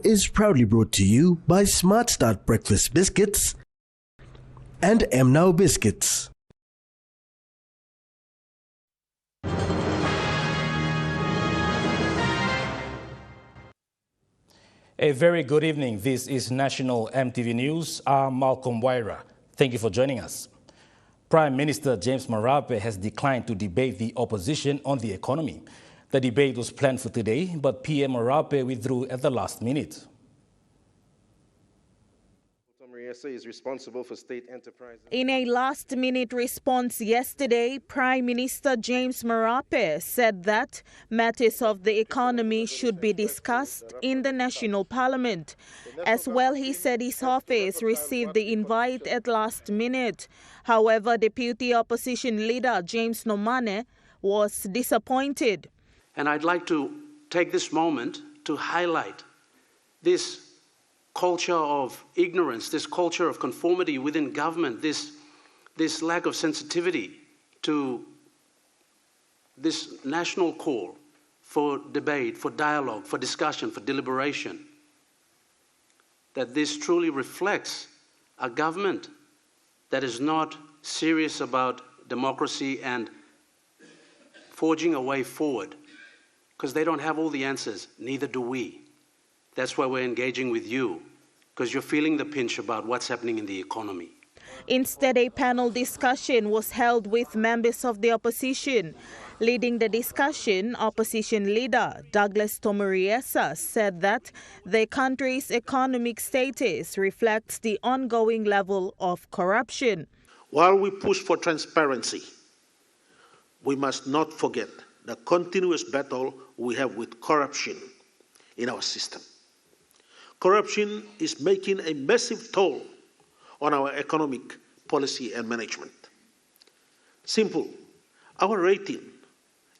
Is proudly brought to you by Smart Start Breakfast Biscuits and Now Biscuits. A very good evening. This is National EMTV News. I'm Malcolm Waira. Thank you for joining us. Prime Minister James Marape has declined to debate the opposition on the economy. The debate was planned for today, but PM Marape withdrew at the last minute. Is responsible for state enterprises. In a last-minute response yesterday, Prime Minister James Marape said that matters of the economy should be discussed in the National Parliament. As well, he said his office received the invite at last minute. However, Deputy Opposition Leader James Nomane was disappointed. And I'd like to take this moment to highlight this culture of ignorance, this culture of conformity within government, this lack of sensitivity to this national call for debate, for dialogue, for discussion, for deliberation, that this truly reflects a government that is not serious about democracy and forging a way forward, because they don't have all the answers, neither do we. That's why we're engaging with you, because you're feeling the pinch about what's happening in the economy. Instead, a panel discussion was held with members of the opposition. Leading the discussion, opposition leader Douglas Tomuriesa said that the country's economic status reflects the ongoing level of corruption. While we push for transparency, we must not forget the continuous battle we have with corruption in our system. Corruption is making a massive toll on our economic policy and management. Simple, our rating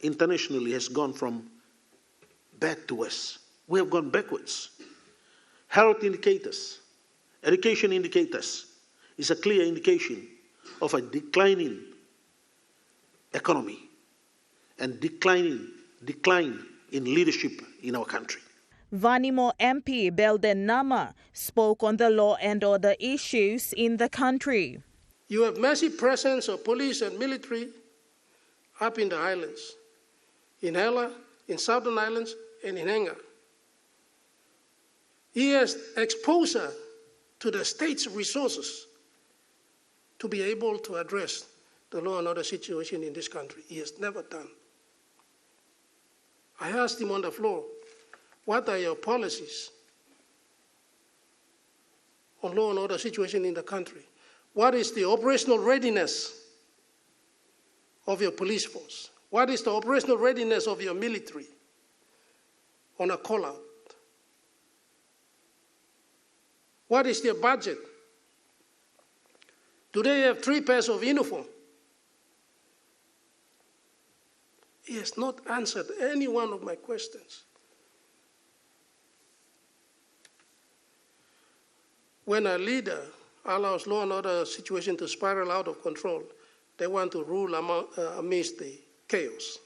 internationally has gone from bad to worse. We have gone backwards. Health indicators, education indicators is a clear indication of a declining economy and decline in leadership in our country. Vanimo MP Belden Nama spoke on the law and order issues in the country. You have massive presence of police and military up in the islands, in Hela, in Southern Islands, and in Henga. He has exposure to the state's resources to be able to address the law and order situation in this country. He has never done. I asked him on the floor, what are your policies on law and order situation in the country? What is the operational readiness of your police force? What is the operational readiness of your military on a call-out? What is their budget? Do they have 3 pairs of uniform? He has not answered any one of my questions. When a leader allows law and order situation to spiral out of control, they want to rule amidst the chaos.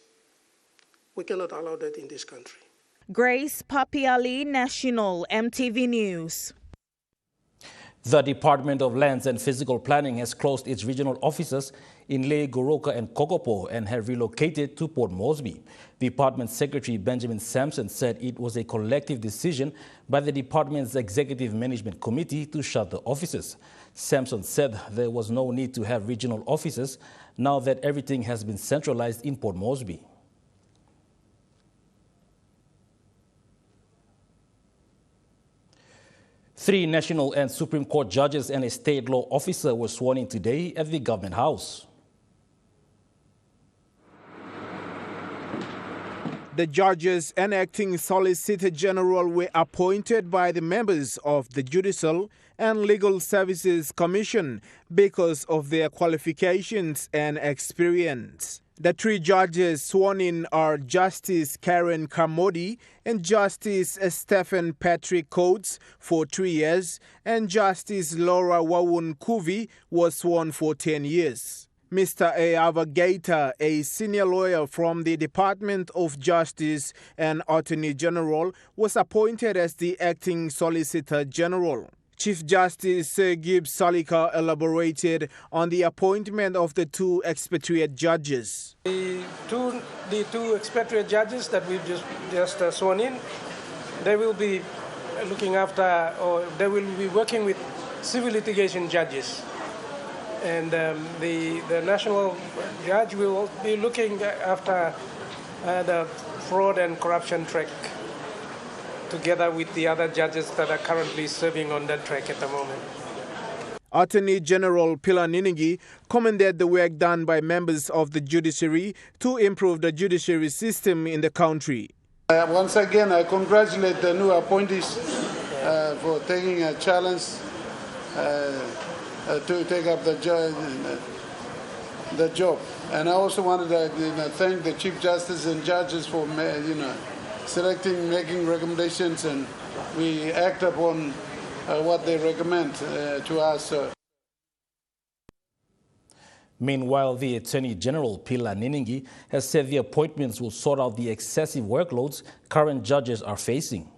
We cannot allow that in this country. Grace Papiali, National EMTV News. The Department of Lands and Physical Planning has closed its regional offices in Lae, Goroka and Kokopo and have relocated to Port Moresby. Department Secretary Benjamin Sampson said it was a collective decision by the department's Executive Management Committee to shut the offices. Sampson said there was no need to have regional offices now that everything has been centralized in Port Moresby. Three national and Supreme Court judges and a state law officer were sworn in today at the Government House. The judges and acting Solicitor General were appointed by the members of the Judicial and Legal Services Commission because of their qualifications and experience. The three judges sworn in are Justice Karen Kamodi and Justice Stephen Patrick Coates for 3 years, and Justice Laura Wawun Kuvi was sworn for 10 years. Mr. Ayava Gaita, a senior lawyer from the Department of Justice and Attorney General, was appointed as the acting Solicitor General. Chief Justice Sir Gibbs Salika elaborated on the appointment of the two expatriate judges. The two expatriate judges that we've just sworn in, they will be looking after, or they will be working with civil litigation judges. And the national judge will be looking after the fraud and corruption track, together with the other judges that are currently serving on that track at the moment. Attorney General Pilar Niningi commended the work done by members of the judiciary to improve the judiciary system in the country. Once again, I congratulate the new appointees for taking a challenge to take up the job. And I also wanted to thank the Chief Justice and judges for selecting, making recommendations, and we act upon what they recommend to us. Meanwhile, the Attorney General, Pilar Niningi, has said the appointments will sort out the excessive workloads current judges are facing.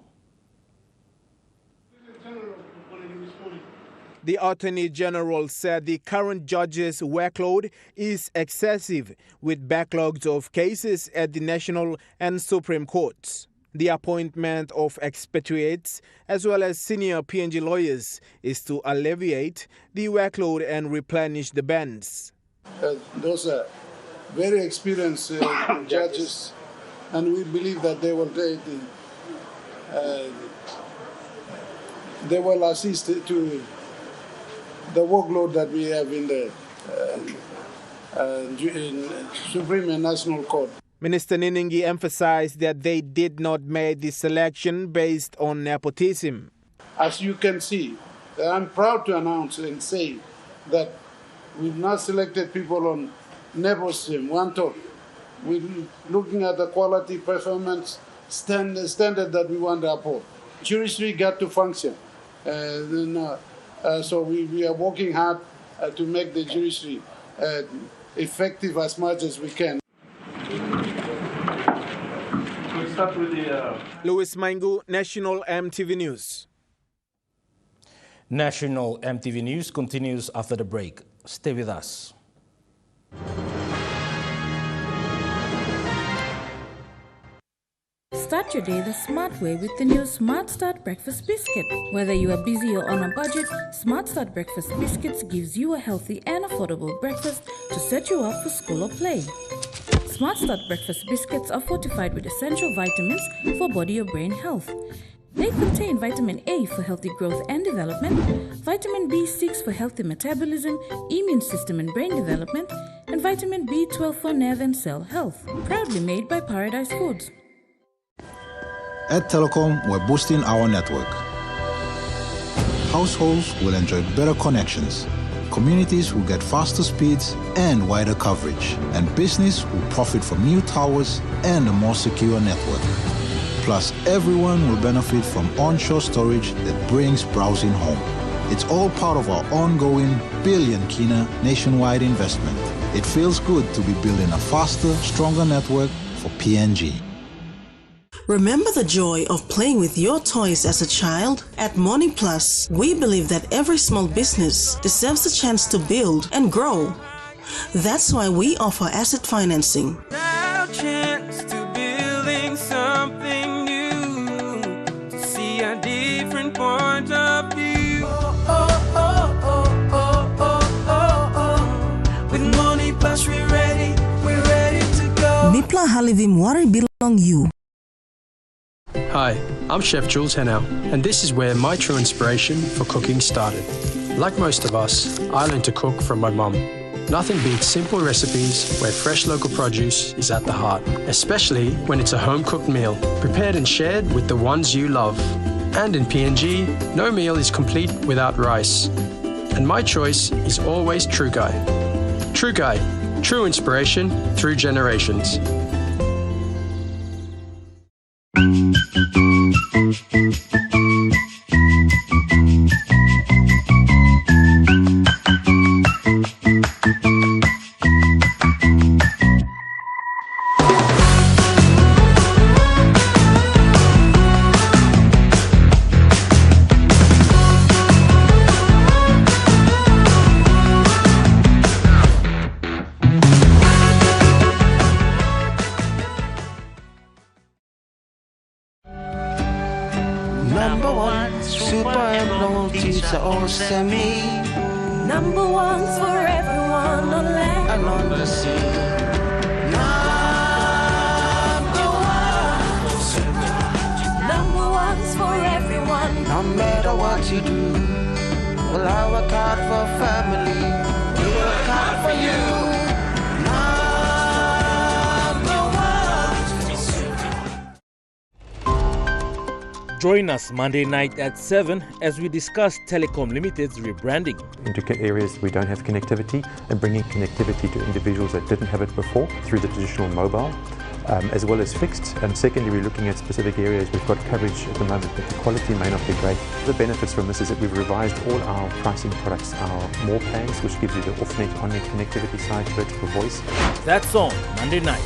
The Attorney General said the current judges' workload is excessive, with backlogs of cases at the National and Supreme Courts. The appointment of expatriates as well as senior PNG lawyers is to alleviate the workload and replenish the bench. Those are very experienced judges, and we believe that they will assist to the workload that we have in the Supreme and National Court. Minister Niningi emphasized that they did not make the selection based on nepotism. As you can see, I'm proud to announce and say that we've not selected people on nepotism, one talk. We're looking at the quality, performance, standard that we want to uphold. Judiciary got to function. So we are working hard to make the judiciary effective as much as we can. We'll start with the... Louis Maingu, National EMTV News. National EMTV News continues after the break. Stay with us. Start your day the smart way with the new Smart Start Breakfast Biscuit. Whether you are busy or on a budget, Smart Start Breakfast Biscuits gives you a healthy and affordable breakfast to set you up for school or play. Smart Start Breakfast Biscuits are fortified with essential vitamins for body or brain health. They contain vitamin A for healthy growth and development, vitamin B6 for healthy metabolism, immune system and brain development, and vitamin B12 for nerve and cell health. Proudly made by Paradise Foods. At Telecom, we're boosting our network. Households will enjoy better connections. Communities will get faster speeds and wider coverage. And business will profit from new towers and a more secure network. Plus, everyone will benefit from onshore storage that brings browsing home. It's all part of our ongoing billion kina nationwide investment. It feels good to be building a faster, stronger network for PNG. Remember the joy of playing with your toys as a child? At Money Plus, we believe that every small business deserves a chance to build and grow. That's why we offer asset financing. Now chance to building something new, to see a different point of view. With Money Plus we're ready to go. Mipla halivim wari belong you. Hi, I'm Chef Jules Henao, and this is where my true inspiration for cooking started. Like most of us, I learned to cook from my mum. Nothing beats simple recipes where fresh local produce is at the heart, especially when it's a home-cooked meal, prepared and shared with the ones you love. And in PNG, no meal is complete without rice. And my choice is always True Guy. True Guy, true inspiration through generations. Number one, super teacher or semi. Number one's for everyone on land and on the sea. Number one's for everyone. No matter what you do, well, I work hard for family. We work hard for you. Join us Monday night at 7 as we discuss Telecom Limited's rebranding. Intricate areas we don't have connectivity, and bringing connectivity to individuals that didn't have it before through the traditional mobile, as well as fixed. And secondly, we're looking at specific areas. We've got coverage at the moment, but the quality may not be great. The benefits from this is that we've revised all our pricing products, our more plans, which gives you the off-net, on-net connectivity side, vertical voice. That's on Monday night.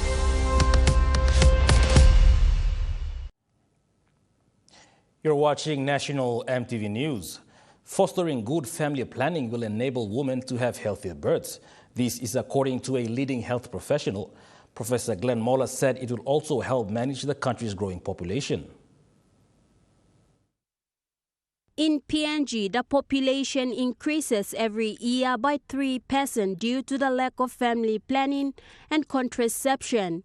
You're watching National EMTV News. Fostering good family planning will enable women to have healthier births. This is according to a leading health professional. Professor Glenn Moller said it will also help manage the country's growing population. In PNG, the population increases every year by 3% due to the lack of family planning and contraception.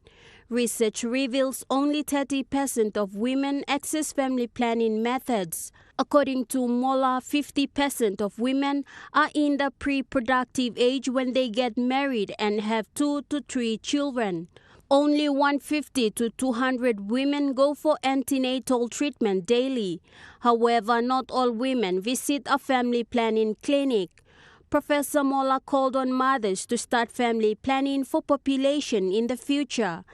Research reveals only 30% of women access family planning methods. According to Mola, 50% of women are in the pre-productive age when they get married and have 2 to 3 children. Only 150 to 200 women go for antenatal treatment daily. However, not all women visit a family planning clinic. Professor Mola called on mothers to start family planning for population in the future.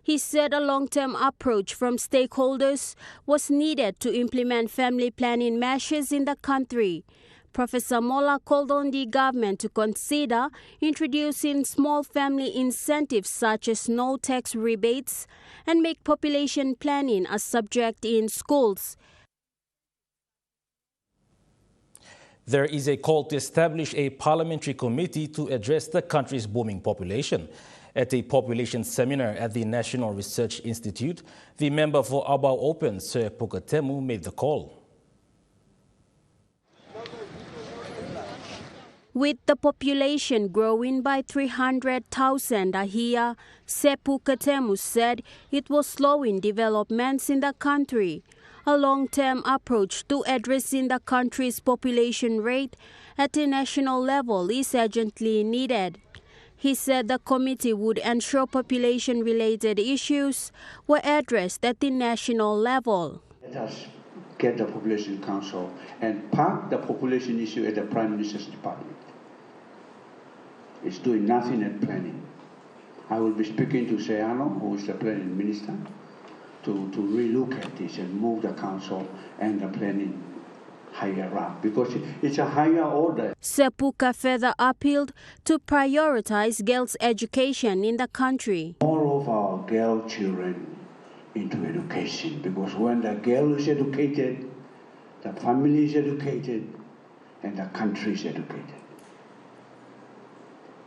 He said a long-term approach from stakeholders was needed to implement family planning measures in the country. Professor Mola called on the government to consider introducing small family incentives such as no tax rebates and make population planning a subject in schools. There is a call to establish a parliamentary committee to address the country's booming population. At a population seminar at the National Research Institute, the member for Abao Open, Sir Pukatemu, made the call. With the population growing by 300,000 a year, Sepu Katemu said it was slowing developments in the country. A long-term approach to addressing the country's population rate at the national level is urgently needed. He said the committee would ensure population-related issues were addressed at the national level. Let us get the Population Council and park the population issue at the Prime Minister's Department. It's doing nothing at planning. I will be speaking to Seyano, who is the planning minister, to relook at this and move the council and the planning higher up, because it's a higher order. Sepuka further appealed to prioritize girls' education in the country. More of our girl children into education, because when the girl is educated, the family is educated, and the country is educated.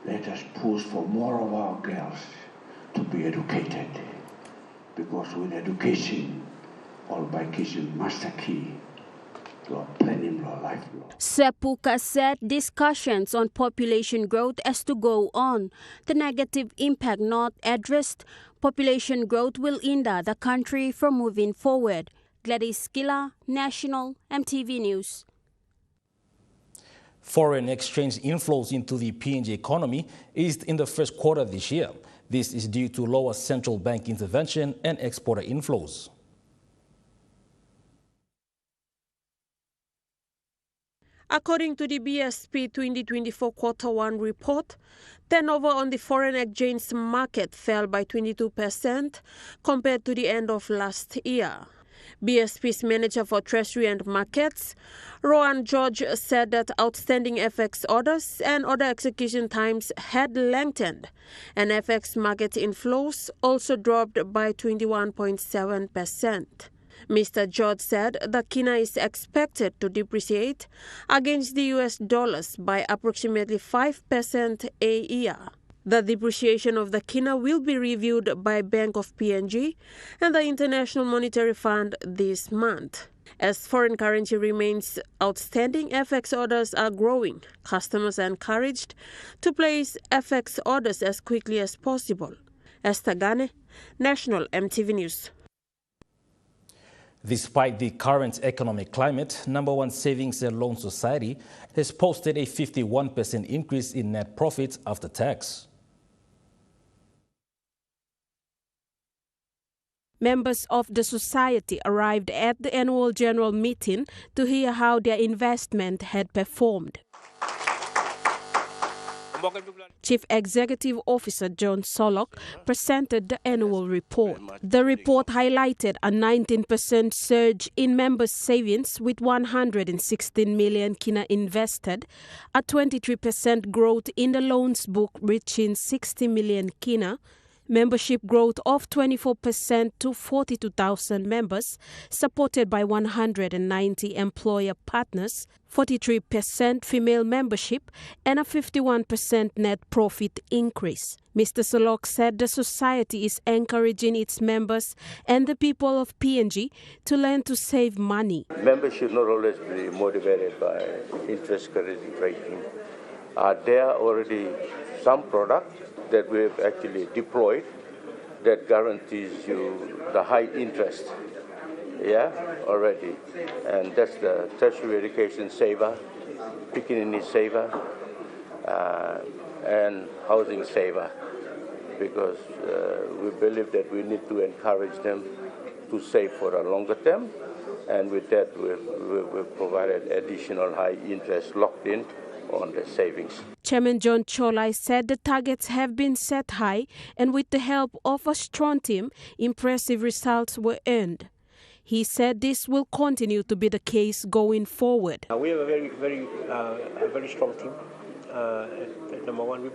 Let us push for more of our girls to be educated, because with education, all by kissing master key, law, planning law, life law. Sepuka said discussions on population growth has to go on. The negative impact not addressed, population growth will hinder the country from moving forward. Gladys Kila, National EMTV News. Foreign exchange inflows into the PNG economy eased in the first quarter this year. This is due to lower central bank intervention and exporter inflows. According to the BSP 2024 Q1 report, turnover on the foreign exchange market fell by 22% compared to the end of last year. BSP's manager for Treasury and Markets, Rowan George, said that outstanding FX orders and order execution times had lengthened, and FX market inflows also dropped by 21.7%. Mr. George said that Kina is expected to depreciate against the US dollars by approximately 5% a year. The depreciation of the Kina will be reviewed by Bank of PNG and the International Monetary Fund this month. As foreign currency remains outstanding, FX orders are growing. Customers are encouraged to place FX orders as quickly as possible. Esther Gane, National EMTV News. Despite the current economic climate, Number One Savings and Loan Society has posted a 51% increase in net profit after tax. Members of the society arrived at the annual general meeting to hear how their investment had performed. Chief Executive Officer John Solok presented the annual report. The report highlighted a 19% surge in members' savings with 116 million kina invested, a 23% growth in the loans book reaching 60 million kina, membership growth of 24% to 42,000 members, supported by 190 employer partners, 43% female membership, and a 51% net profit increase. Mr. Solok said the society is encouraging its members and the people of PNG to learn to save money. Members should not always be motivated by interest credit rating. There are already some products that we have actually deployed that guarantees you the high interest, already. And that's the tertiary education saver, Pickaninny saver, and housing saver, because we believe that we need to encourage them to save for a longer term, and with that we've provided additional high interest locked in on the savings. Chairman John Cholai said the targets have been set high, and with the help of a strong team, impressive results were earned. He said this will continue to be the case going forward. We have a very strong team at Number One. We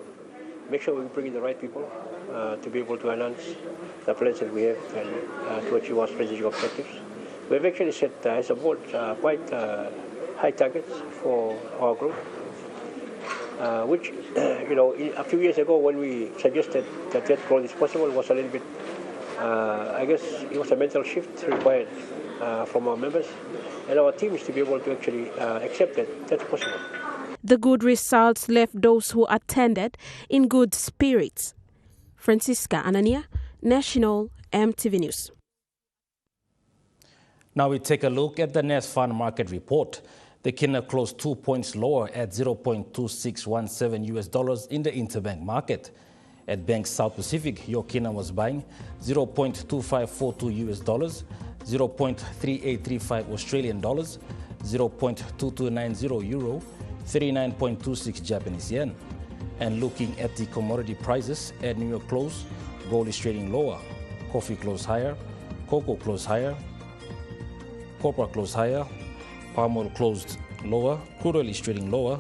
make sure we bring in the right people to be able to enhance the plans that we have and to achieve our strategic objectives. We have actually set as a board quite high targets for our group. Which, a few years ago when we suggested that growth is possible, was a little bit, I guess it was a mental shift required from our members and our teams to be able to actually accept that that's possible. The good results left those who attended in good spirits. Francisca Anania, National EMTV News. Now we take a look at the Nest Fund Market Report. The kina closed 2 points lower at $0.2617 in the interbank market. At Bank South Pacific, your kina was buying $0.2542, 0.3835 Australian dollars, 0.2290 euro, 39.26 Japanese yen. And looking at the commodity prices at New York close, gold is trading lower, coffee closed higher, cocoa closed higher, copper closed higher, palm oil closed lower, crude oil is trading lower,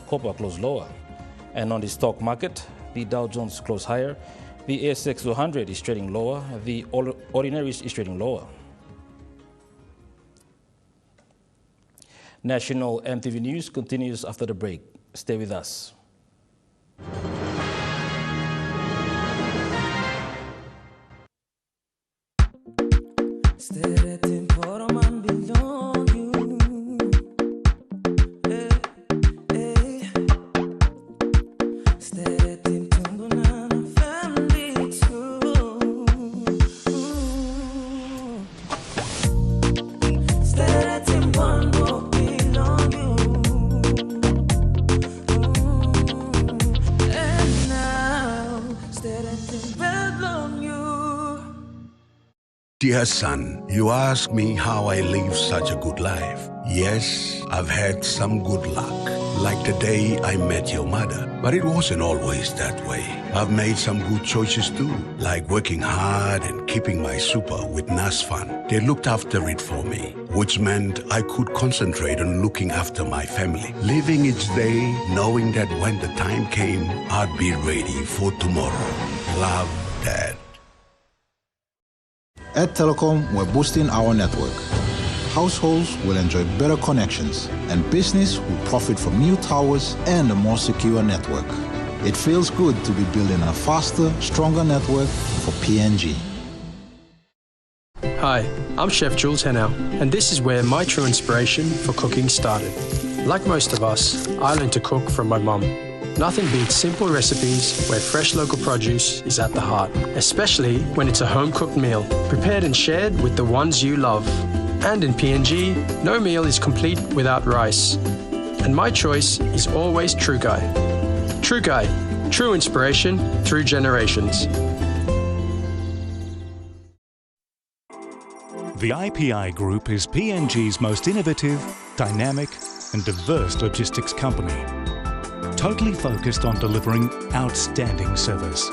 copper closed lower. And on the stock market, the Dow Jones closed higher, the ASX 200 is trading lower, the Ordinaries is trading lower. National EMTV News continues after the break. Stay with us. Dear son, you ask me how I live such a good life. Yes, I've had some good luck, like the day I met your mother. But it wasn't always that way. I've made some good choices too, like working hard and keeping my super with NASFAN. They looked after it for me, which meant I could concentrate on looking after my family. Living each day, knowing that when the time came, I'd be ready for tomorrow. Love, Dad. At Telecom, we're boosting our network. Households will enjoy better connections, and business will profit from new towers and a more secure network. It feels good to be building a faster, stronger network for PNG. Hi, I'm Chef Jules Hennow, and this is where my true inspiration for cooking started. Like most of us, I learned to cook from my mum. Nothing beats simple recipes where fresh local produce is at the heart, especially when it's a home-cooked meal, prepared and shared with the ones you love. And in PNG, no meal is complete without rice. And my choice is always True Guy. True Guy, true inspiration through generations. The IPI Group is PNG's most innovative, dynamic and diverse logistics company, totally focused on delivering outstanding service.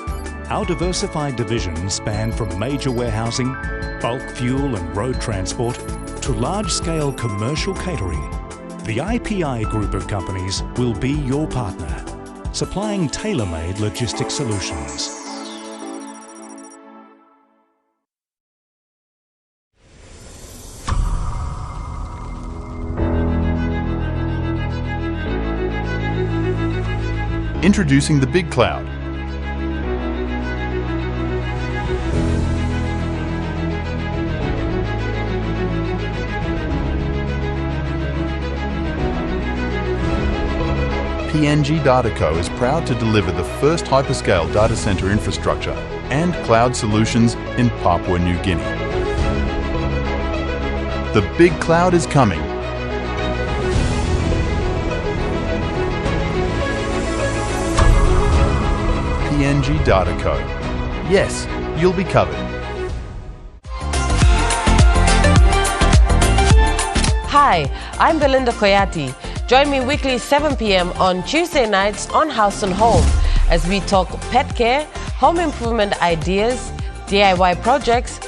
Our diversified divisions span from major warehousing, bulk fuel and road transport to large-scale commercial catering. The IPI Group of companies will be your partner, supplying tailor-made logistics solutions. Introducing the Big Cloud. PNG Data Co is proud to deliver the first hyperscale data center infrastructure and cloud solutions in Papua New Guinea. The Big Cloud is coming. PNG Data Co. Yes, you'll be covered. Hi, I'm Belinda Koyati. Join me weekly 7 p.m. on Tuesday nights on House and Home as we talk pet care, home improvement ideas, DIY projects,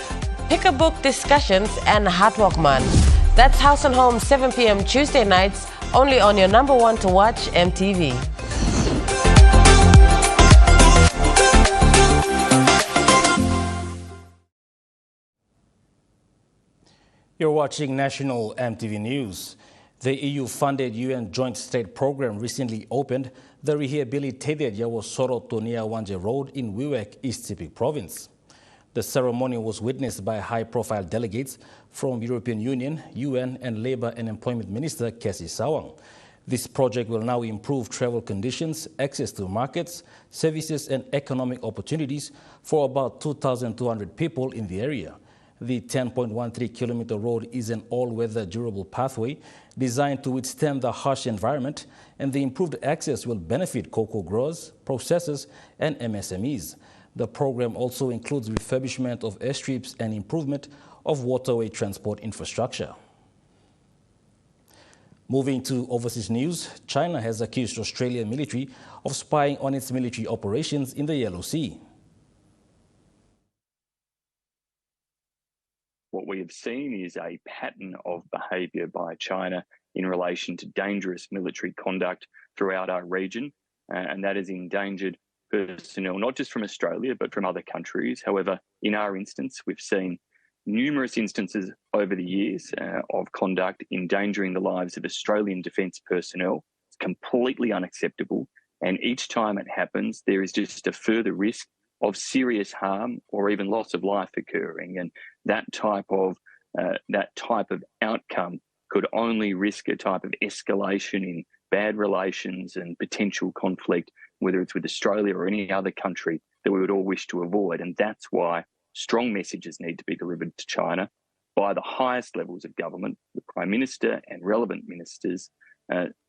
pick a book discussions, and Hard Work Man. That's House and Home 7 p.m. Tuesday nights only on your number one to watch EMTV. You're watching National EMTV News. The EU-funded UN Joint State Program recently opened the rehabilitated Yawosoro Tonia Wanje Road in Wewak, East Sepik Province. The ceremony was witnessed by high-profile delegates from European Union, UN, and Labour and Employment Minister Cassie Sawang. This project will now improve travel conditions, access to markets, services, and economic opportunities for about 2,200 people in the area. The 10.13-kilometer road is an all-weather durable pathway designed to withstand the harsh environment, and the improved access will benefit cocoa growers, processors, and MSMEs. The program also includes refurbishment of airstrips and improvement of waterway transport infrastructure. Moving to overseas news, China has accused Australian military of spying on its military operations in the Yellow Sea. What we have seen is a pattern of behaviour by China in relation to dangerous military conduct throughout our region, and that has endangered personnel, not just from Australia, but from other countries. However, in our instance, we've seen numerous instances over the years of conduct endangering the lives of Australian defence personnel. It's completely unacceptable, and each time it happens, there is just a further risk of serious harm or even loss of life occurring, and that type of outcome could only risk a type of escalation in bad relations and potential conflict, whether it's with Australia or any other country, that we would all wish to avoid. And that's why strong messages need to be delivered to China by the highest levels of government, the Prime Minister and relevant ministers,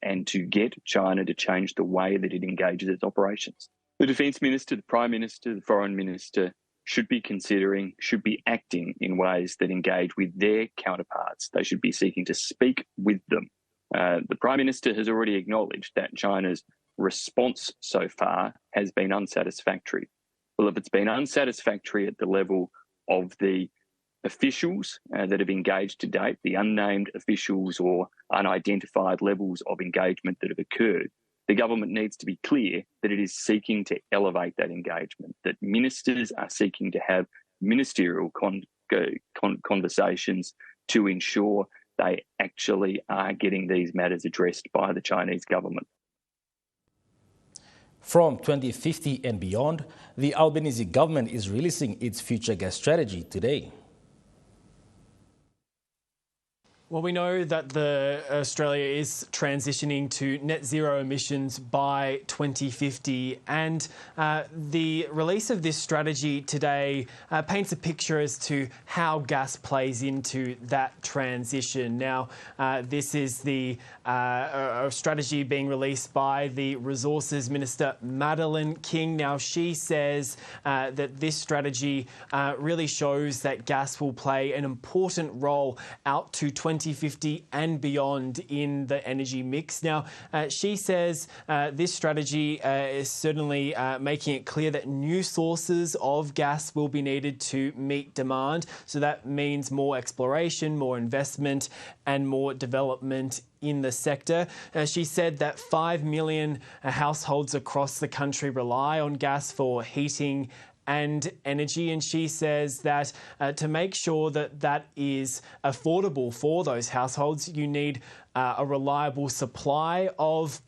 and to get China to change the way that it engages its operations. The Defence Minister, the Prime Minister, the Foreign Minister should be acting in ways that engage with their counterparts. They should be seeking to speak with them. The Prime Minister has already acknowledged that China's response so far has been unsatisfactory. Well, if it's been unsatisfactory at the level of the officials that have engaged to date, the unnamed officials or unidentified levels of engagement that have occurred, the government needs to be clear that it is seeking to elevate that engagement, that ministers are seeking to have ministerial conversations to ensure they actually are getting these matters addressed by the Chinese government. From 2050 and beyond, the Albanese government is releasing its future gas strategy today. Well, we know that Australia is transitioning to net zero emissions by 2050, and the release of this strategy today paints a picture as to how gas plays into that transition. Now, this is the strategy being released by the Resources Minister, Madeleine King. Now, she says that this strategy really shows that gas will play an important role out to 2050 and beyond in the energy mix. Now, she says this strategy is certainly making it clear that new sources of gas will be needed to meet demand. So that means more exploration, more investment and more development in the sector. She said that 5 million households across the country rely on gas for heating and energy, and she says that to make sure that that is affordable for those households, you need a reliable supply of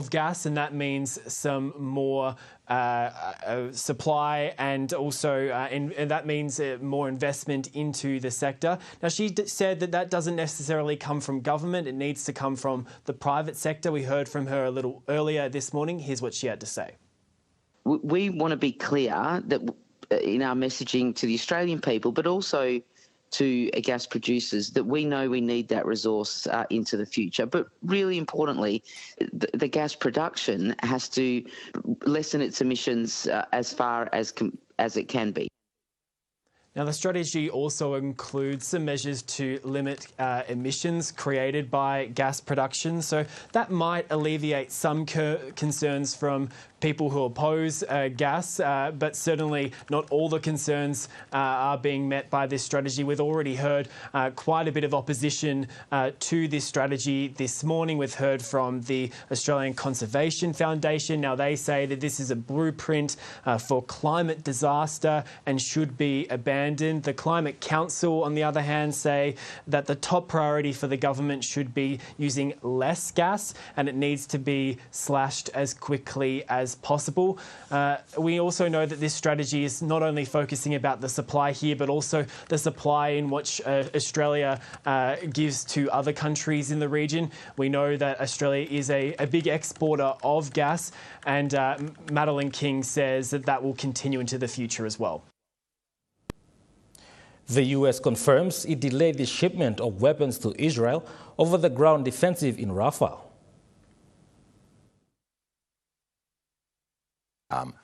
gas, and that means some more supply, and also and that means more investment into the sector. Now, she said that that doesn't necessarily come from government, it needs to come from the private sector. We heard from her a little earlier this morning. Here's what she had to say. We want to be clear that in our messaging to the Australian people, but also to gas producers, that we know we need that resource into the future. But really importantly, the gas production has to lessen its emissions as far as it can be. Now, the strategy also includes some measures to limit emissions created by gas production. So that might alleviate some concerns from people who oppose gas, but certainly not all the concerns are being met by this strategy. We've already heard quite a bit of opposition to this strategy this morning. We've heard from the Australian Conservation Foundation. Now, they say that this is a blueprint for climate disaster and should be abandoned. The Climate Council, on the other hand, say that the top priority for the government should be using less gas, and it needs to be slashed as quickly as possible. We also know that this strategy is not only focusing about the supply here, but also the supply in which Australia gives to other countries in the region. We know that Australia is a big exporter of gas, and Madeleine King says that that will continue into the future as well. The US confirms it delayed the shipment of weapons to Israel over the ground defensive in Rafah.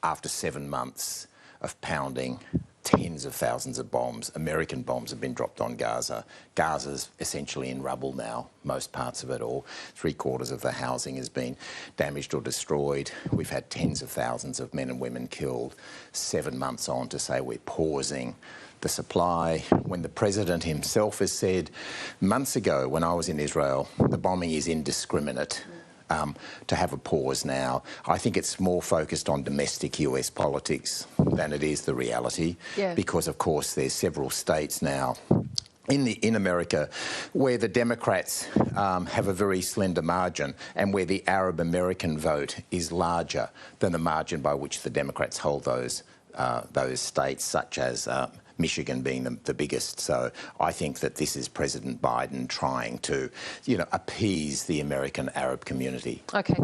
After 7 months of pounding tens of thousands of bombs, American bombs have been dropped on Gaza. Gaza's essentially in rubble now, most parts of it, or 3/4 of the housing has been damaged or destroyed. We've had tens of thousands of men and women killed. 7 months on to say we're pausing the supply, when the president himself has said months ago when I was in Israel, the bombing is indiscriminate. To have a pause now, I think it's more focused on domestic US politics than it is the reality, because of course there's several states now in America where the Democrats have a very slender margin, and where the Arab American vote is larger than the margin by which the Democrats hold those states, such as Michigan being the biggest. So I think that this is President Biden trying to, appease the American Arab community. Okay.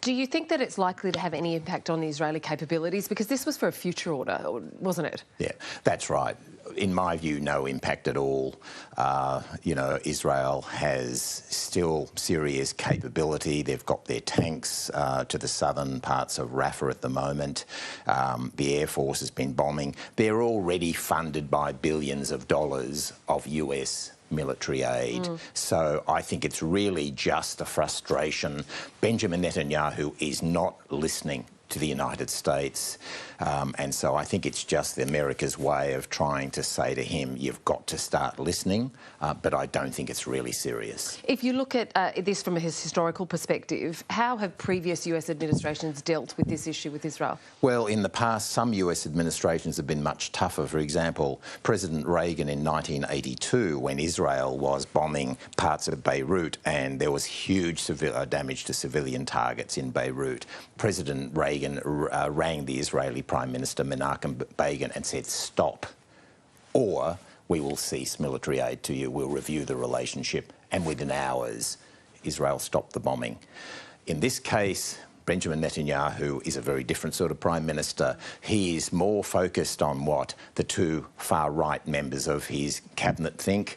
Do you think that it's likely to have any impact on the Israeli capabilities? Because this was for a future order, wasn't it? Yeah, that's right. In my view, no impact at all. Israel has still serious capability. They've got their tanks to the southern parts of Rafah at the moment. The Air Force has been bombing. They're already funded by billions of dollars of US military aid. So I think it's really just a frustration. Benjamin Netanyahu is not listening to the United States. And so I think it's just America's way of trying to say to him, you've got to start listening, but I don't think it's really serious. If you look at this from a historical perspective, how have previous US administrations dealt with this issue with Israel? Well, in the past, some US administrations have been much tougher. For example, President Reagan in 1982, when Israel was bombing parts of Beirut and there was huge damage to civilian targets in Beirut, President Reagan rang the Israeli Prime Minister Menachem Begin and said, stop, or we will cease military aid to you, we'll review the relationship, and within hours, Israel stopped the bombing. In this case, Benjamin Netanyahu is a very different sort of Prime Minister. He is more focused on what the two far-right members of his cabinet think,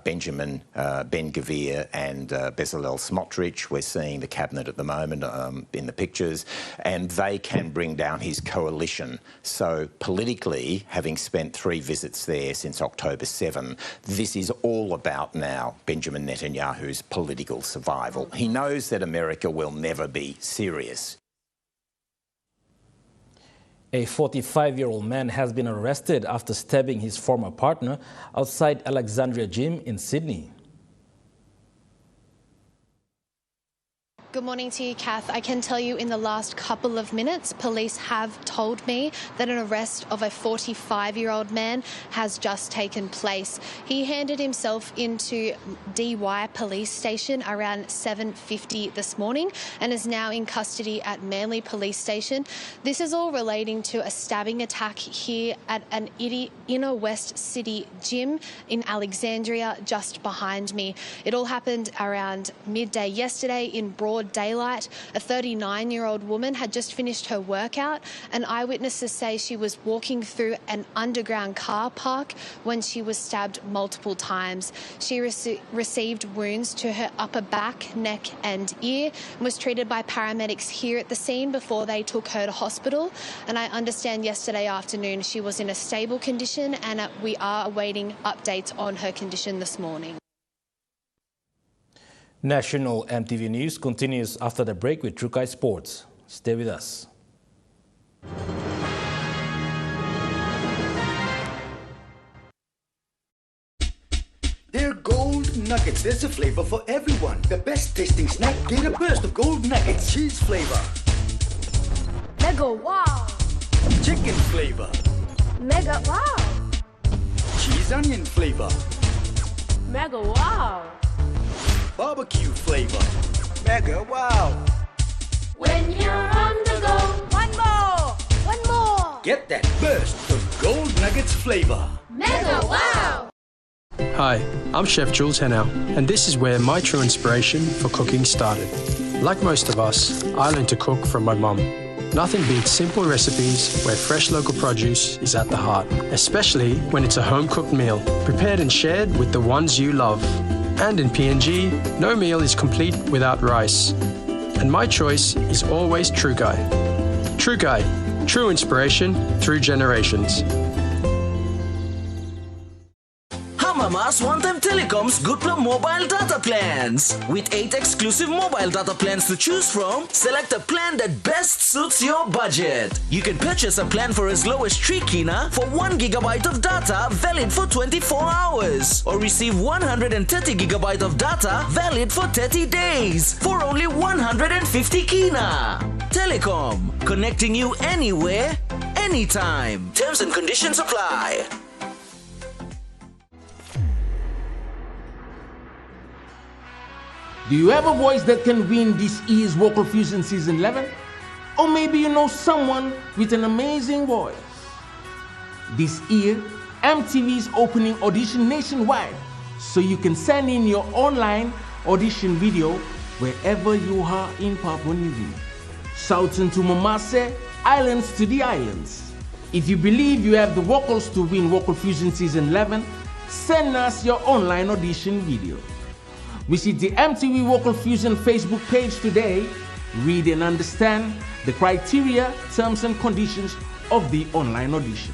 Benjamin Ben-Gvir and Bezalel Smotrich. We're seeing the cabinet at the moment in the pictures, and they can bring down his coalition. So politically, having spent 3 visits there since October 7, this is all about now Benjamin Netanyahu's political survival. He knows that America will never be serious. A 45-year-old man has been arrested after stabbing his former partner outside Alexandria Gym in Sydney. Good morning to you, Kath. I can tell you in the last couple of minutes, police have told me that an arrest of a 45-year-old man has just taken place. He handed himself into DY police station around 7:50 this morning and is now in custody at Manly Police Station. This is all relating to a stabbing attack here at an Inner West City gym in Alexandria just behind me. It all happened around midday yesterday in broad daylight. A 39-year-old woman had just finished her workout, and eyewitnesses say she was walking through an underground car park when she was stabbed multiple times. She received wounds to her upper back, neck and ear and was treated by paramedics here at the scene before they took her to hospital. And I understand yesterday afternoon she was in a stable condition, and we are awaiting updates on her condition this morning. National EMTV News continues after the break with Trukai Sports. Stay with us. They're gold nuggets. There's a flavor for everyone. The best tasting snack. Get a burst of gold nuggets. Cheese flavor. Mega wow. Chicken flavor. Mega wow. Cheese onion flavor. Mega wow. Barbecue flavor. Mega wow. When you're on the go, one more. One more. Get that burst of gold nuggets flavor. Mega wow. Hi, I'm Chef Jules Henao, and this is where my true inspiration for cooking started. Like most of us, I learned to cook from my mum. Nothing beats simple recipes where fresh local produce is at the heart, especially when it's a home-cooked meal, prepared and shared with the ones you love. And in PNG, no meal is complete without rice. And my choice is always Trukai. Trukai, true inspiration through generations. Mamas want them Telecom's Good Plum mobile data plans. With 8 exclusive mobile data plans to choose from, select a plan that best suits your budget. You can purchase a plan for as low as 3 kina for 1 gigabyte of data valid for 24 hours. Or receive 130 gigabyte of data valid for 30 days for only 150 kina. Telecom, connecting you anywhere, anytime. Terms and conditions apply. Do you have a voice that can win this year's Vocal Fusion Season 11? Or maybe you know someone with an amazing voice? This year, EMTV is opening audition nationwide, so you can send in your online audition video wherever you are in Papua New Guinea. Southern to Mamase, islands to the islands. If you believe you have the vocals to win Vocal Fusion Season 11, send us your online audition video. Visit the EMTV Vocal Fusion Facebook page today. Read and understand the criteria, terms and conditions of the online audition.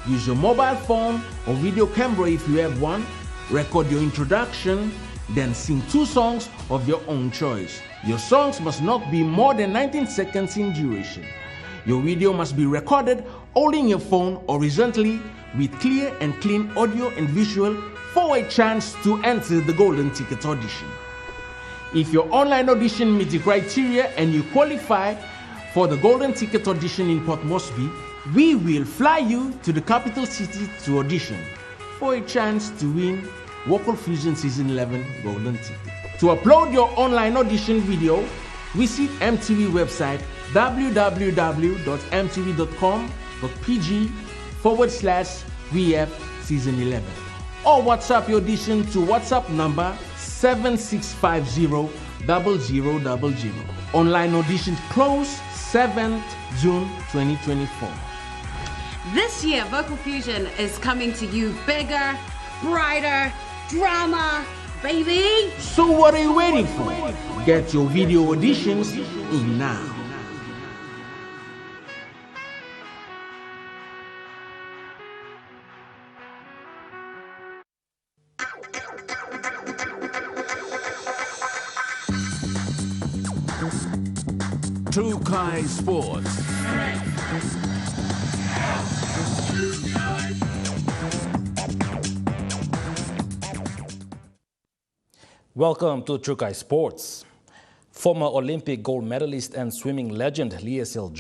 Use your mobile phone or video camera if you have one. Record your introduction, then sing 2 songs of your own choice. Your songs must not be more than 19 seconds in duration. Your video must be recorded holding your phone horizontally with clear and clean audio and visual for a chance to enter the Golden Ticket audition. If your online audition meets the criteria and you qualify for the Golden Ticket audition in Port Moresby, we will fly you to the capital city to audition for a chance to win Vocal Fusion Season 11 Golden Ticket. To upload your online audition video, visit EMTV website www.emtv.com.pg/VF Season 11. or WhatsApp your audition to WhatsApp number 7650-0000. Online auditions close 7th June 2024. This year, Vocal Fusion is coming to you bigger, brighter, drama, baby. So what are you waiting for? Get your video auditions in now. True Kai Sports. Welcome to Trukai Sports. Former Olympic gold medalist and swimming legend Judicial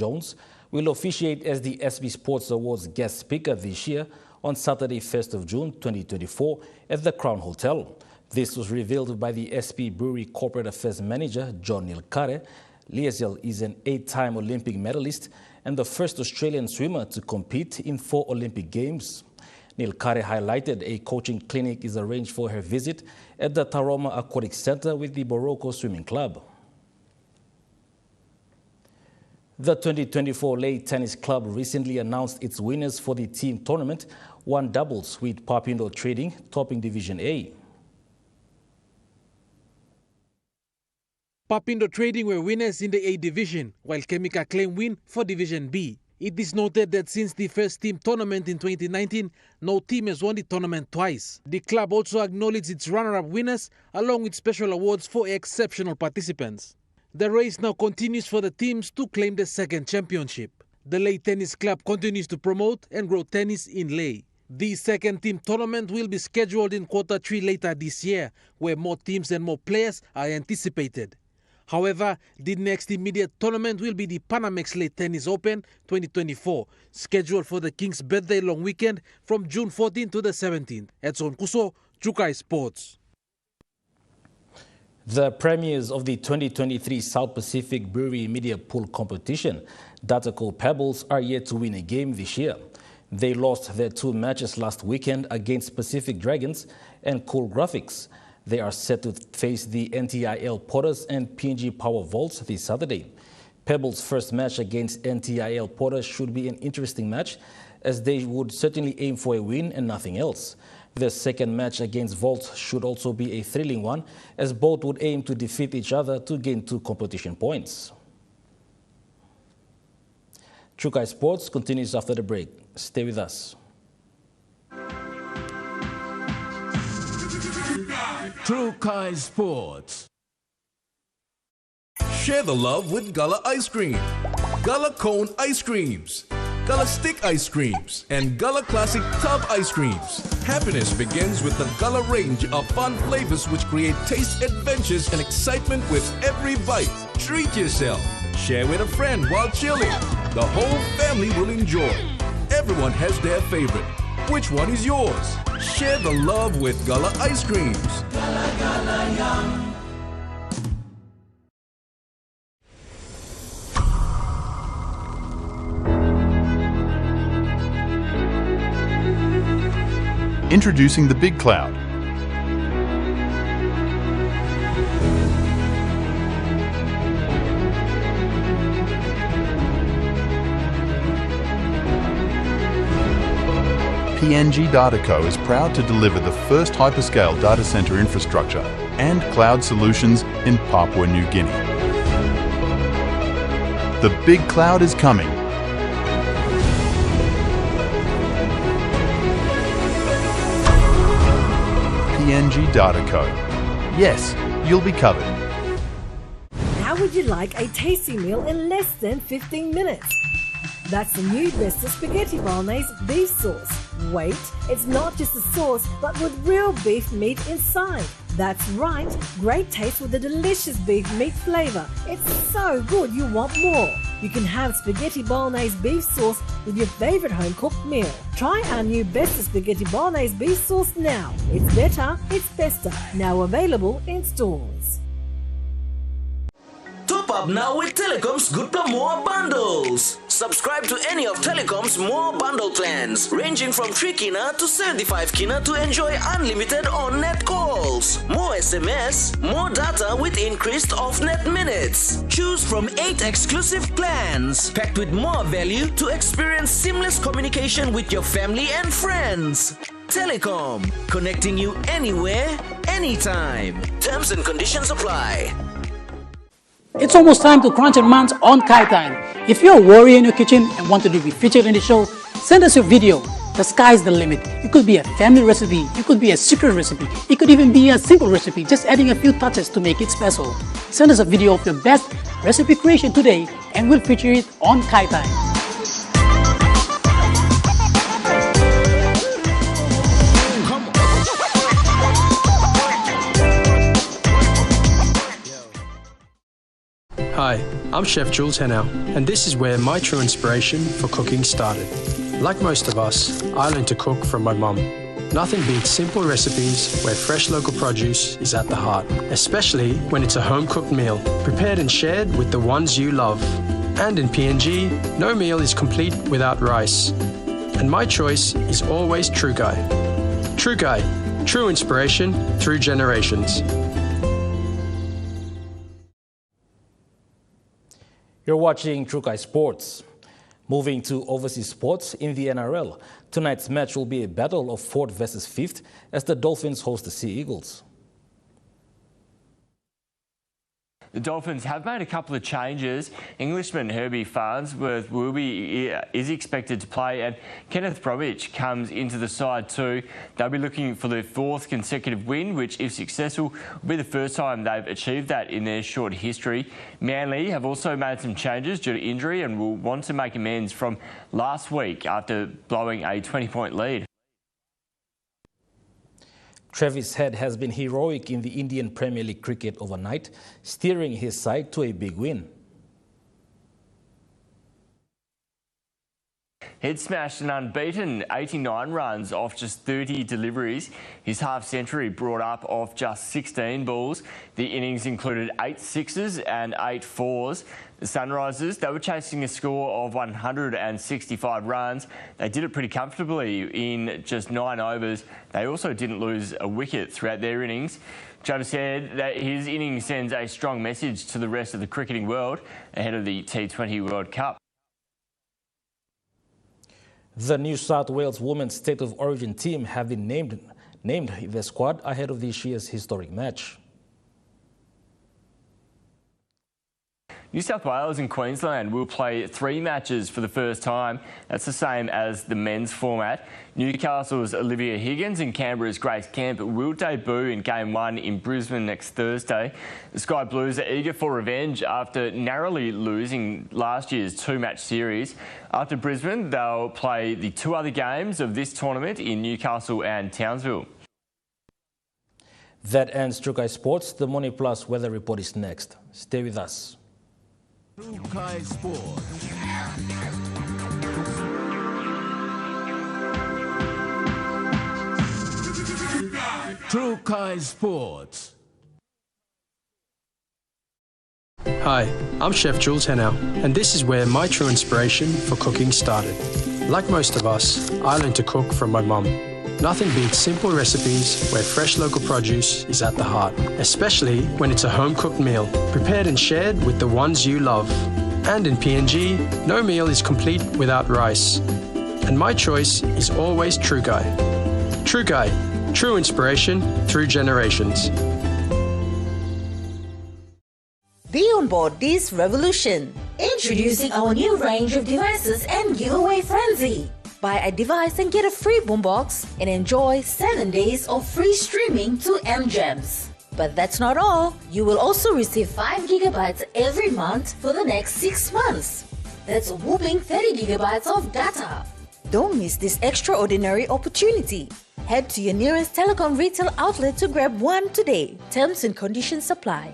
will officiate as the SB Sports Awards guest speaker this year on Saturday, 1st of June 2024 at the Crown Hotel. This was revealed by the SP Brewery Corporate Affairs Manager, John Nilkare. Judicial is an 8-time Olympic medalist and the first Australian swimmer to compete in 4 Olympic Games. Nilkare highlighted a coaching clinic is arranged for her visit at the Taroma Aquatic Centre with the Boroko Swimming Club. The 2024 Lay Tennis Club recently announced its winners for the team tournament, one doubles with Papindo Trading topping Division A. Papindo Trading were winners in the A division, while Chemica claimed win for Division B. It is noted that since the first team tournament in 2019, no team has won the tournament twice. The club also acknowledged its runner-up winners along with special awards for exceptional participants. The race now continues for the teams to claim the second championship. The Lay Tennis Club continues to promote and grow tennis in Lay. The second team tournament will be scheduled in Q3 later this year, where more teams and more players are anticipated. However, the next immediate tournament will be the Panamex Lay Tennis Open 2024, scheduled for the King's Birthday long weekend from June 14th to the 17th. Edson Kuso, Trukai Sports. The premiers of the 2023 South Pacific Brewery Media Pool competition, Dataco Pebbles, are yet to win a game this year. They lost their 2 matches last weekend against Pacific Dragons and Cool Graphics. They are set to face the NTIL Potters and PNG Power Volts this Saturday. Pebbles' first match against NTIL Potters should be an interesting match, as they would certainly aim for a win and nothing else. The second match against Volts should also be a thrilling one, as both would aim to defeat each other to gain 2 competition points. Trukai Sports continues after the break. Stay with us. Trukai Sports. Share the love with Gullah Ice Cream, Gullah Cone Ice Creams, Gullah Stick Ice Creams, and Gullah Classic Tub Ice Creams. Happiness begins with the Gullah range of fun flavors which create taste adventures and excitement with every bite. Treat yourself. Share with a friend while chilling. The whole family will enjoy. Everyone has their favorite. Which one is yours? Share the love with Gullah Ice Creams. Gullah, Gullah, yum. Introducing the Big Cloud. PNG Dataco is proud to deliver the first hyperscale data center infrastructure and cloud solutions in Papua New Guinea. The Big Cloud is coming. PNG Dataco. Yes, you'll be covered. How would you like a tasty meal in less than 15 minutes? That's the new Besta Spaghetti Bolognese beef sauce. Wait, it's not just a sauce, but with real beef meat inside. That's right, great taste with a delicious beef meat flavor. It's so good you want more. You can have Spaghetti Bolognese beef sauce with your favorite home-cooked meal. Try our new Besta Spaghetti Bolognese beef sauce now. It's better, it's Besta. Now available in stores. Top up now with Telecom's Good Plus More bundles. Subscribe to any of Telecom's More bundle plans, ranging from 3 kina to 75 kina to enjoy unlimited on-net calls, more SMS, more data with increased off-net minutes. Choose from 8 exclusive plans, packed with more value to experience seamless communication with your family and friends. Telecom, connecting you anywhere, anytime. Terms and conditions apply. It's almost time to crunch a month on Kai Time. If you're a warrior in your kitchen and want to be featured in the show, send us your video. The sky's the limit. It could be a family recipe, it could be a secret recipe, it could even be a simple recipe, just adding a few touches to make it special. Send us a video of your best recipe creation today and we'll feature it on Kai Time. Hi, I'm Chef Jules Henao, and this is where my true inspiration for cooking started. Like most of us, I learned to cook from my mum. Nothing beats simple recipes where fresh local produce is at the heart, especially when it's a home-cooked meal, prepared and shared with the ones you love. And in PNG, no meal is complete without rice. And my choice is always True Guy. True Guy, true inspiration through generations. You're watching True Kai Sports. Moving to overseas sports in the NRL. Tonight's match will be a battle of 4th versus 5th as the Dolphins host the Sea Eagles. The Dolphins have made a couple of changes. Englishman Herbie Farnsworth is expected to play, and Kenneth Bromwich comes into the side too. They'll be looking for their 4th consecutive win, which, if successful, will be the first time they've achieved that in their short history. Manly have also made some changes due to injury and will want to make amends from last week after blowing a 20-point lead. Travis Head has been heroic in the Indian Premier League cricket overnight, steering his side to a big win. Head smashed an unbeaten 89 runs off just 30 deliveries. His half-century brought up off just 16 balls. The innings included 8 sixes and 8 fours. The Sunrisers, they were chasing a score of 165 runs. They did it pretty comfortably in just 9 overs. They also didn't lose a wicket throughout their innings. Travis said that his innings sends a strong message to the rest of the cricketing world ahead of the T20 World Cup. The New South Wales Women's State of Origin team have been named the squad ahead of this year's historic match. New South Wales and Queensland will play 3 matches for the first time. That's the same as the men's format. Newcastle's Olivia Higgins and Canberra's Grace Kemp will debut in Game 1 in Brisbane next Thursday. The Sky Blues are eager for revenge after narrowly losing last year's 2-match series. After Brisbane, they'll play the 2 other games of this tournament in Newcastle and Townsville. That ends True Kai Sports. The Money Plus weather report is next. Stay with us. True Kai Sports. True Kai Sports. Hi, I'm Chef Jules Henao, and this is where my true inspiration for cooking started. Like most of us, I learned to cook from my mum. Nothing beats simple recipes where fresh local produce is at the heart, especially when it's a home-cooked meal, prepared and shared with the ones you love. And in PNG, no meal is complete without rice. And my choice is always True Guy. True Guy, true inspiration through generations. Be on board this revolution. Introducing our new range of devices and giveaway frenzy. Buy a device and get a free boombox and enjoy 7 days of free streaming to MGems. But that's not all. You will also receive 5 gigabytes every month for the next 6 months. That's a whopping 30 gigabytes of data. Don't miss this extraordinary opportunity. Head to your nearest telecom retail outlet to grab one today. Terms and conditions apply.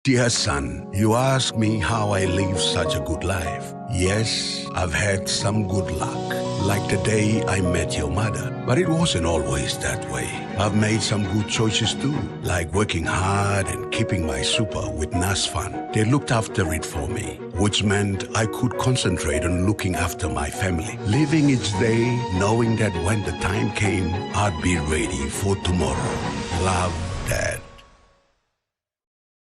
Dear son, you ask me how I live such a good life. Yes, I've had some good luck. like the day I met your mother. But it wasn't always that way. I've made some good choices too, like working hard and keeping my super with NASFAN. They looked after it for me, which meant I could concentrate on looking after my family. Living each day, knowing that when the time came, I'd be ready for tomorrow. Love, Dad.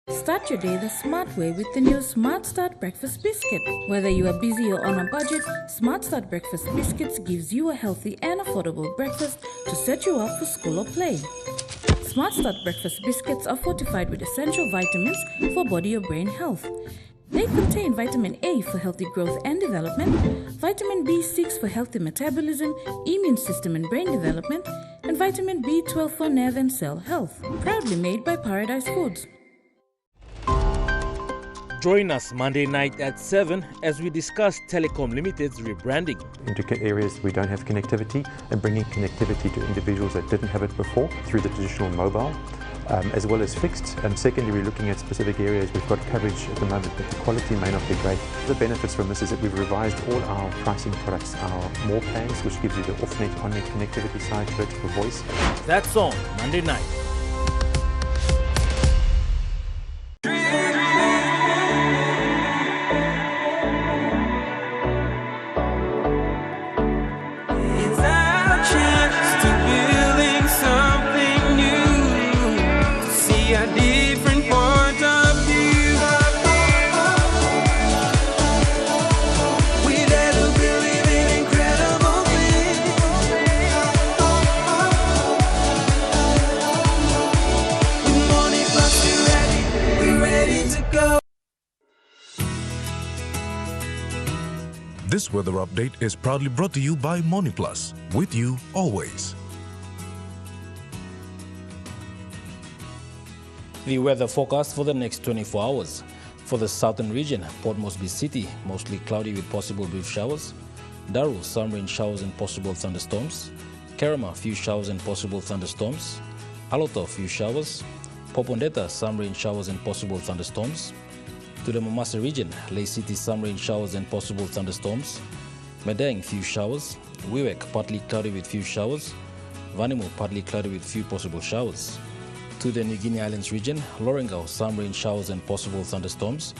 Start your day the smart way with the new Smart Start Breakfast Biscuit. Whether you are busy or on a budget, Smart Start Breakfast Biscuits gives you a healthy and affordable breakfast to set you up for school or play. Smart Start Breakfast Biscuits are fortified with essential vitamins for body or brain health. They contain vitamin A for healthy growth and development, vitamin B6 for healthy metabolism, immune system and brain development, and vitamin B12 for nerve and cell health. Proudly made by Paradise Foods. Join us Monday night at 7 as we discuss Telecom Limited's rebranding. Intricate areas we don't have connectivity, and bringing connectivity to individuals that didn't have it before through the traditional mobile, as well as fixed. Secondly, we're looking at specific areas. We've got coverage at the moment, but the quality may not be great. The benefits from this is that we've revised all our pricing products, our more plans, which gives you the off-net, on-net connectivity side, vertical voice. That's on Monday night. This weather update is proudly brought to you by MoneyPlus, with you always. The weather forecast for the next 24 hours. For the southern region, Port Moresby City, mostly cloudy with possible brief showers. Daru, some rain showers and possible thunderstorms. Kerama, few showers and possible thunderstorms. Aloto, few showers. Popondetta, some rain showers and possible thunderstorms. To the Momasa region, Lay City, some rain showers and possible thunderstorms. Medang, few showers. Wewak, partly cloudy with few showers. Vanimo, partly cloudy with few possible showers. To the New Guinea Islands region, Lorengau, some rain showers and possible thunderstorms.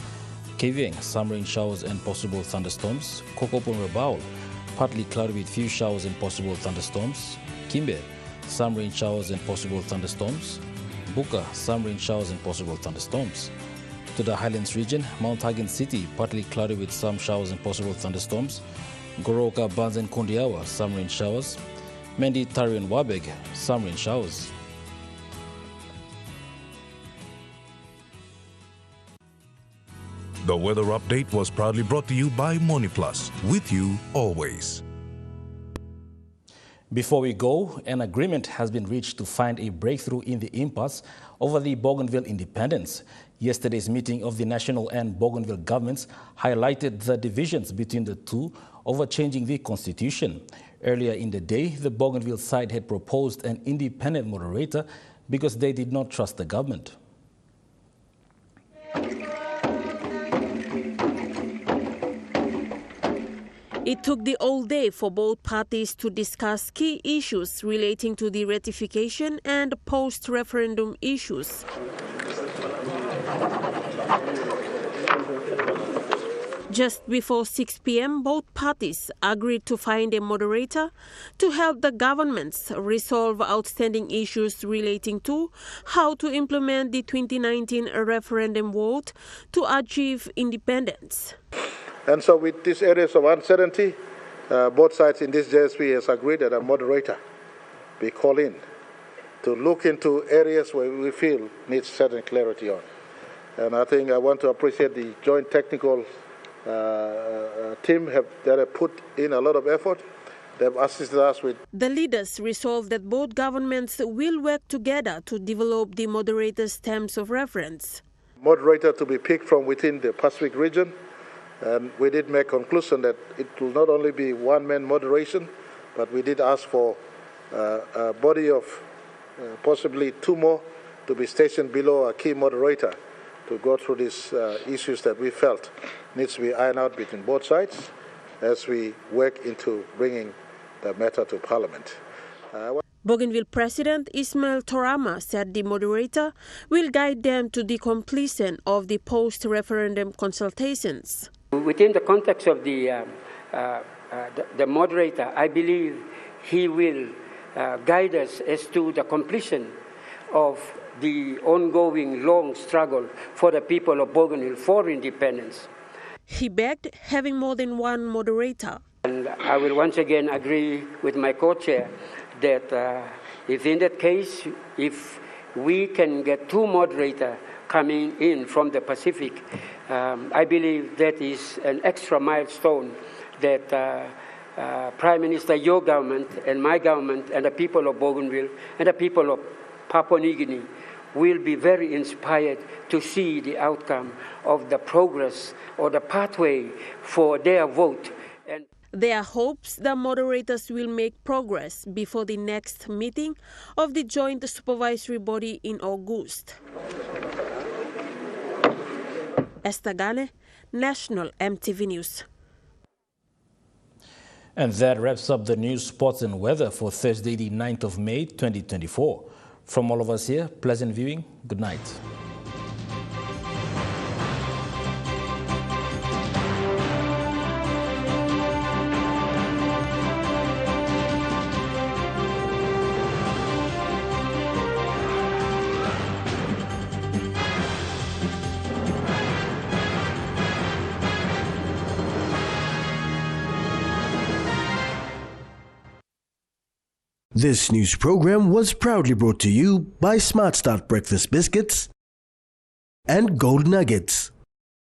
Kavieng, some rain showers and possible thunderstorms. Kokopo Rabaul, partly cloudy with few showers and possible thunderstorms. Kimbe, some rain showers and possible thunderstorms. Buka, some rain showers and possible thunderstorms. To the Highlands region, Mount Hagen City, partly cloudy with some showers and possible thunderstorms. Goroka, Bans and Kondiawa, some rain showers. Mendi, Tari and Wabeg, some rain showers. The weather update was proudly brought to you by MoneyPlus, with you always. Before we go, an agreement has been reached to find a breakthrough in the impasse over the Bougainville independence. Yesterday's meeting of the national and Bougainville governments highlighted the divisions between the two over changing the constitution. Earlier in the day, the Bougainville side had proposed an independent moderator because they did not trust the government. It took the whole day for both parties to discuss key issues relating to the ratification and post-referendum issues. Just before 6 p.m., both parties agreed to find a moderator to help the governments resolve outstanding issues relating to how to implement the 2019 referendum vote to achieve independence. And so with these areas of uncertainty, both sides in this JSP has agreed that a moderator be called in to look into areas where we feel needs certain clarity on. And I think I want to appreciate the joint technical team that have put in a lot of effort. They've assisted us with. The leaders resolved that both governments will work together to develop the moderator's terms of reference. Moderator to be picked from within the Pacific region. And we did make conclusion that it will not only be one-man moderation, but we did ask for a body of possibly two more to be stationed below a key moderator to go through these issues that we felt needs to be ironed out between both sides. as we work into bringing the matter to Parliament. Bougainville President Ismail Torama said the moderator will guide them to the completion of the post-referendum consultations. Within the context of the moderator, I believe he will guide us as to the completion of the ongoing long struggle for the people of Bougainville for independence. He begged having more than one moderator. And I will once again agree with my co-chair that if in that case, if we can get two moderators coming in from the Pacific, I believe that is an extra milestone that Prime Minister, your government and my government and the people of Bougainville and the people of Papua New Guinea will be very inspired to see the outcome of the progress or the pathway for their vote. And there are hopes the moderators will make progress before the next meeting of the Joint Supervisory Body in August. Esther Gane, National EMTV News. And that wraps up the news, sports and weather for Thursday, the 9th of May, 2024. From all of us here, pleasant viewing. Good night. This news program was proudly brought to you by Smart Start Breakfast Biscuits and Gold Nuggets.